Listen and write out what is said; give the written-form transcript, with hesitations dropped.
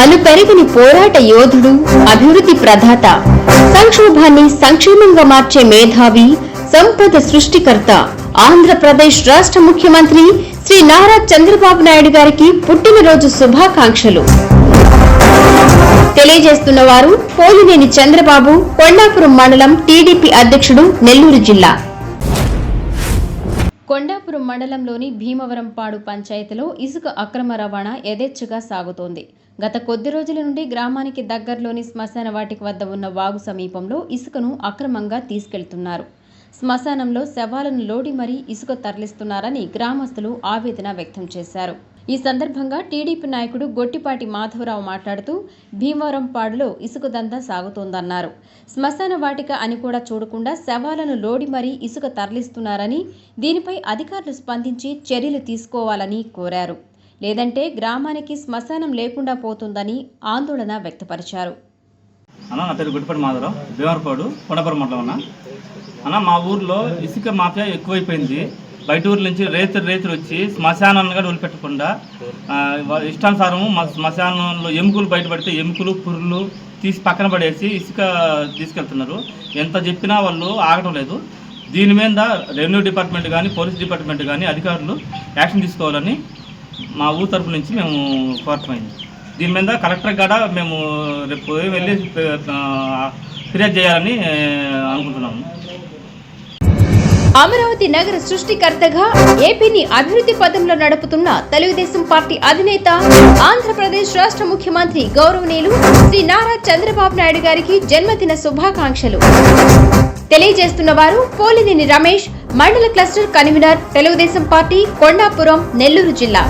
అలుపెరగని పోరాట యోధుడు, అభివృద్ధి ప్రదాత, సంక్షోభాన్ని సంక్షేమంగా మార్చే మేధావి, సంపద సృష్టికర్త, ఆంధ్రప్రదేశ్ రాష్ట్ర ముఖ్యమంత్రి శ్రీ నారా చంద్రబాబు నాయుడు గారికి పుట్టినరోజు శుభాకాంక్షలు తెలియజేస్తున్న వారు పోలినేని చంద్రబాబు, కొండాపురం మండలం టీడీపీ అధ్యక్షుడు, నెల్లూరు జిల్లా. కొండాపురం మండలంలోని భీమవరంపాడు పంచాయతీలో ఇసుక అక్రమ రవాణా యథేచ్ఛగా సాగుతోంది. గత కొద్ది రోజుల నుండి గ్రామానికి దగ్గరలోని శ్మశాన వాటిక వద్ద ఉన్న వాగు సమీపంలో ఇసుకను అక్రమంగా తీసుకెళ్తున్నారు. శ్మశానంలో శవాలను లోడి మరీ ఇసుక తరలిస్తున్నారని గ్రామస్తులు ఆవేదన వ్యక్తం చేశారు. ఈ సందర్భంగా టీడీపీ నాయకుడు గొట్టిపాటి మాధవరావు మాట్లాడుతూ భీమవరంపాడులో ఇసుక దందా సాగుతోందన్నారు. శ్మశాన వాటిక అని కూడా చూడకుండా శవాలను లోడి మరీ ఇసుక తరలిస్తున్నారని, దీనిపై అధికారులు స్పందించి చర్యలు తీసుకోవాలని కోరారు. లేదంటే గ్రామానికి శ్మశానం లేకుండా పోతుందని ఆందోళన వ్యక్తపరిచారు. నా పేరు గొట్టిపాటి మాధవరావు, భీమవరంపాడు, కొండాపురం మండలం. మా ఊర్లో ఇసుక మాఫియా ఎక్కువైపోయింది. బయట ఊర్ల నుంచి రైతులు వచ్చి శ్మశానాన్ని కూడా వదిలిపెట్టకుండా ఇష్టానుసారము శ్మశానంలో ఎముకలు బయటపడితే ఎముకలు పుర్రులు తీసి పక్కన పడేసి ఇసుక తీసుకెళ్తున్నారు. ఎంత చెప్పినా వాళ్ళు ఆగటం లేదు. దీని మీద రెవెన్యూ డిపార్ట్మెంట్ కానీ పోలీస్ డిపార్ట్మెంట్ కానీ అధికారులు యాక్షన్ తీసుకోవాలని మా ఊరు తరపు నుంచి మేము కోరటమైంది. దీని మీద కలెక్టర్ కూడా మేము రేపు వెళ్ళి ఫిర్యాదు చేయాలని అనుకుంటున్నాము. అమరావతి నగర సృష్టికర్తగా ఏపీని అభివృద్ధి పథంలో నడుపుతున్న తెలుగుదేశం పార్టీ అధినేత, ఆంధ్రప్రదేశ్ రాష్ట్ర ముఖ్యమంత్రి గౌరవనీయులు శ్రీ నారా చంద్రబాబు నాయుడు గారికి జన్మదిన శుభాకాంక్షలు తెలియజేస్తున్న వారు పోలినేని రమేష్, మండల cluster convener, Telugu Desam party, Kondapuram, Nellore జిల్లా.